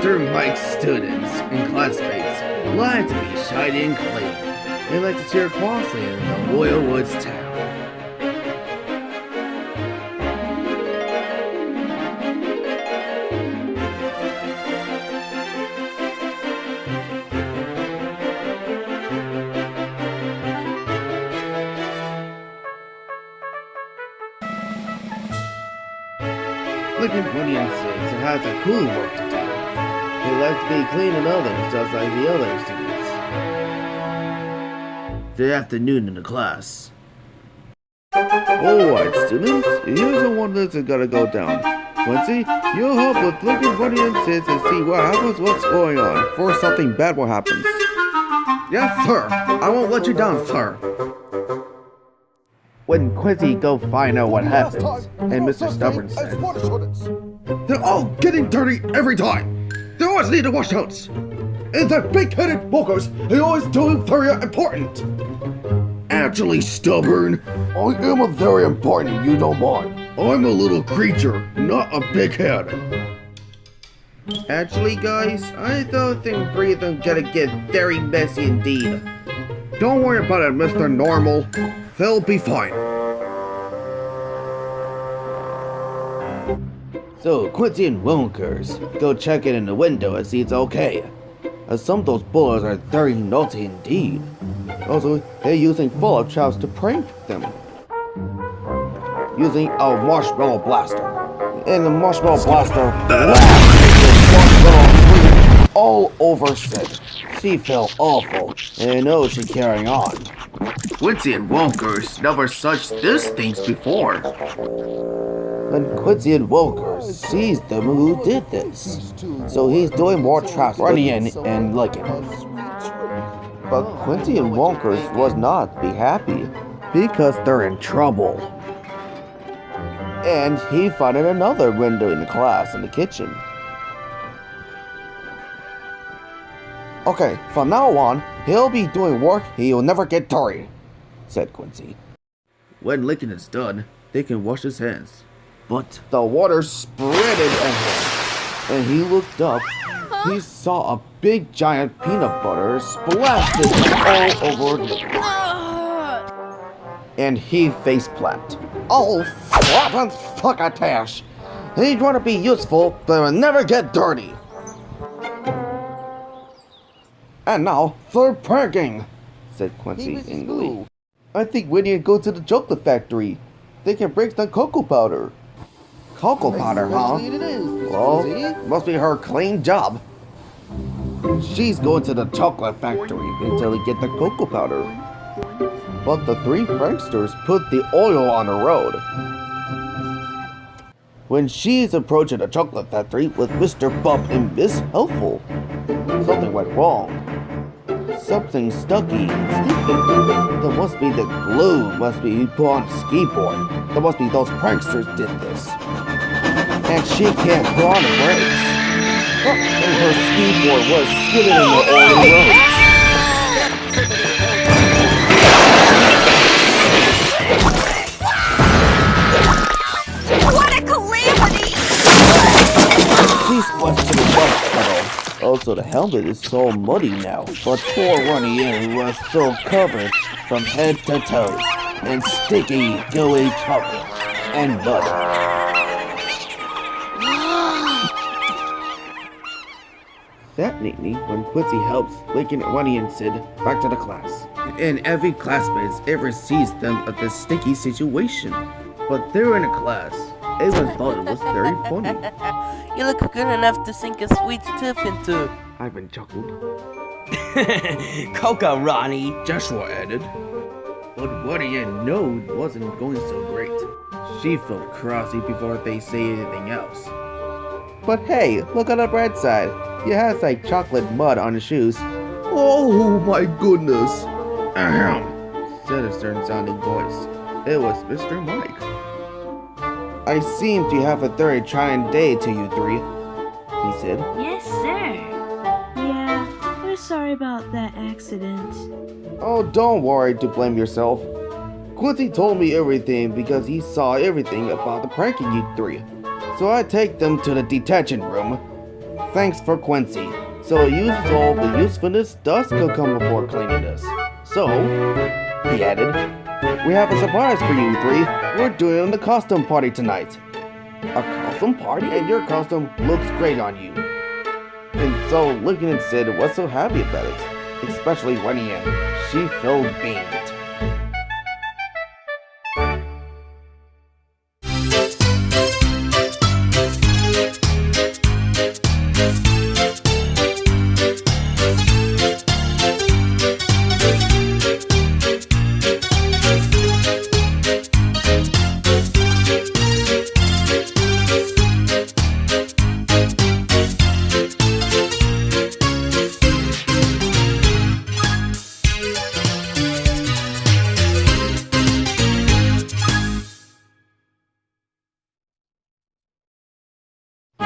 Mr. Mike's students and classmates like to be shiny and clean. They like to cheer Quincy in the Royal Woods town. Look at Ronnie and Six, it has a cool work to do. They like to be clean and others, just like the other students. The afternoon in the class. Alright, students, here's the one that's gotta go down. Quincy, you'll help with looking at Ronnie and Six and see what happens, what's going on, before something bad will happen. Yes, sir. I won't let you down, sir. When Quincy go find out what happens, and Mr. Stubborn says, "They're all getting dirty every time. They always need to wash out. And that big-headed walkers, they always doing very important." Actually, Stubborn, I am a very important, you don't mind. I'm a little creature, not a big head. Actually, guys, I don't think three of them gonna get very messy indeed. Don't worry about it, Mr. Normal. They'll be fine. So Quincy and Wonkers go check it in the window and see it's okay. As some of those boys are very naughty indeed. Also, they're using Fallout traps to prank them. Using a Marshmallow blaster. And the Marshmallow blaster Marshmallow all over Sid. She felt awful, and I know she's carrying on. Quincy and Wonkers never such these things before. When Quincy and Wonkers sees them who did this, so he's doing more traps running in and licking. But Quincy and Wonkers was not be happy because they're in trouble. And he found another window in the class in the kitchen. Okay, from now on, he'll be doing work he'll never get dirty, said Quincy. When licking is done, they can wash his hands. But the water spreaded at him, and he looked up. He saw a big giant peanut butter splashed all over the and he faceplanted. Oh, flappin' fuckatash! He'd want to be useful, but will never get dirty. And now, they're pranking, said Quincy in glee. I think we need to go to the chocolate factory. They can break some cocoa powder. Cocoa powder, huh? Well, must be her clean job. She's going to the chocolate factory until we get the cocoa powder. But the three pranksters put the oil on the road. When she's approaching the chocolate factory with Mr. Bump and Miss Helpful, something went wrong. Something stucky and sticky. There must be the glue must be put on the ski board. There must be those pranksters did this. And she can't put on the brakes. And her ski board was skidding in the oily roads. What a calamity! She splits to the bus pedal. Also, the helmet is so muddy now, but poor Ronnie was still covered from head to toes in sticky, gooey chocolate and butter. That neatly, when Quincy helps Lincoln, Ronnie, and Sid back to the class, and every classmate ever sees them at this sticky situation. But they're in a class. Everyone thought it was very funny. You look good enough to sink a sweet tooth into. Ivan chuckled. Coca, Ronnie. Joshua added. But Ronnie and Node wasn't going so great. She felt crossy before they say anything else. But hey, look on the bright side. You have like chocolate mud on your shoes. Oh my goodness. Ahem, said a certain sounding voice. It was Mr. Mike. I seem to have a very trying day to you three, he said. Yes, sir. Yeah, we're sorry about that accident. Oh, don't worry to blame yourself. Quincy told me everything because he saw everything about the pranking you three. So I take them to the detention room. Thanks for Quincy. So he uses all the usefulness dust could come before cleanliness. So, he added, we have a surprise for you three. We're doing the costume party tonight. A costume party? And your costume looks great on you. And so looking at Sid was so happy about it, especially Ronnie, and she felt beamed.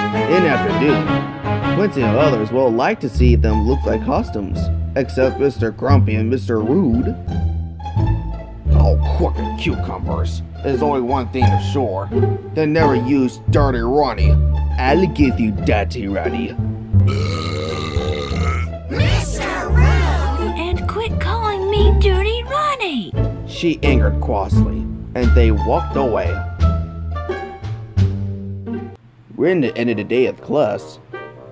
In afternoon, Quincy and others will like to see them look like costumes, except Mr. Grumpy and Mr. Rude. Oh, crooked cucumbers. There's only one thing for sure. They never use Dirty Ronnie. I'll give you Dirty Ronnie. Mr. Rude! And quit calling me Dirty Ronnie! She angered crossly, and they walked away. When the end of the day of class,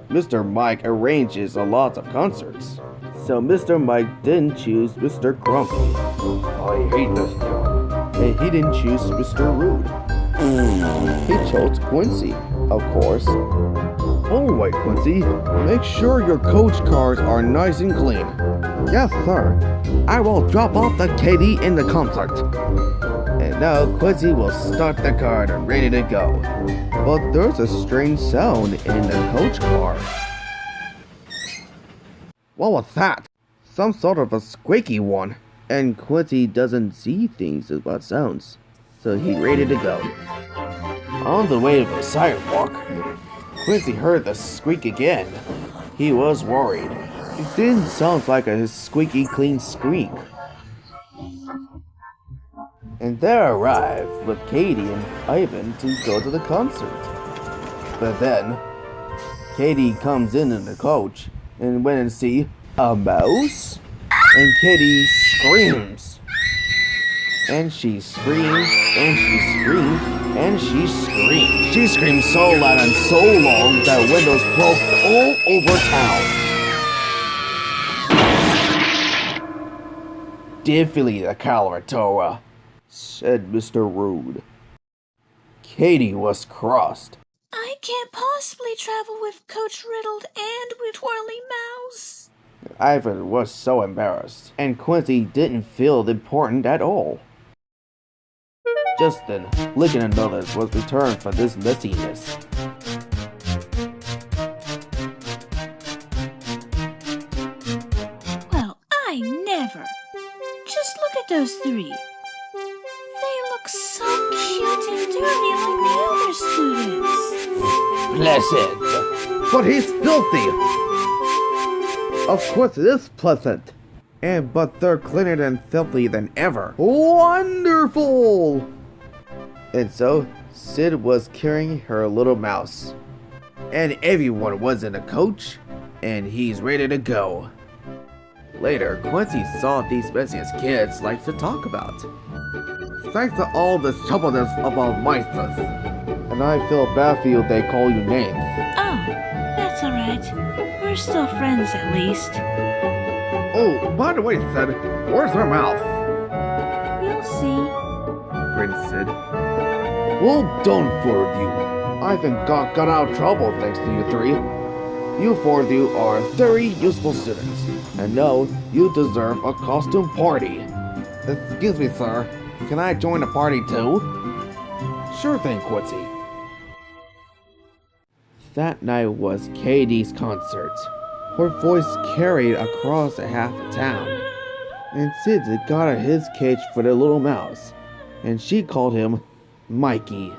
Mr. Mike arranges a lot of concerts. So Mr. Mike didn't choose Mr. Grumpy. I hate this job. And he didn't choose Mr. Rude. He chose Quincy, of course. Alright, Quincy, make sure your coach cars are nice and clean. Yes, sir. I will drop off the KD in the concert. And now Quincy will start the car and ready to go. But there's a strange sound in the coach car. What was that? Some sort of a squeaky one. And Quincy doesn't see things about sounds, so he's ready to go. On the way to the sidewalk, Quincy heard the squeak again. He was worried. It didn't sound like a squeaky clean squeak. And they arrived with Katie and Ivan to go to the concert. But then, Katie comes in the coach and went and see a mouse. And Katie screams. And she screamed, and she screamed, and she screamed. She screamed so loud and so long that windows broke all over town. Definitely the Calatora, said Mr. Rude. Katie was crossed. I can't possibly travel with Coach Riddled and with Twirly Mouse. Ivan was so embarrassed, and Quincy didn't feel important at all. Just then, Lincoln and others was returned for this messiness. Well, I never. Just look at those three. They look so cute and dirty like the other students. Pleasant. But he's filthy. Of course it is pleasant. But they're cleaner and filthy than ever. Wonderful! And so, Sid was carrying her little mouse. And everyone was in a coach, and he's ready to go. Later, Quincy saw these Messiest kids like to talk about. Thanks to all this troubleness about Messiest. And I feel bad for you they call you names. Oh, that's alright. We're still friends at least. Oh, by the way, Sid, where's her mouth? You'll see. Grinned Sid. Well done, four of you. Ivan got out of trouble thanks to you three. You four of you are very useful students, and now you deserve a costume party. Excuse me, sir. Can I join the party too? Sure thing, Quincy. That night was Katie's concert. Her voice carried across half the town. And Sid got out his cage for the little mouse, and she called him Mikey.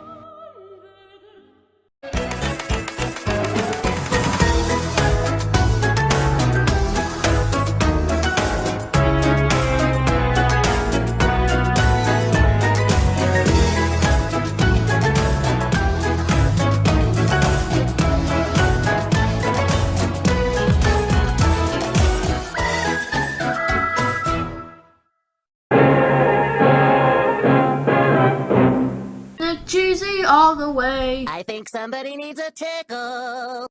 think somebody needs a tickle.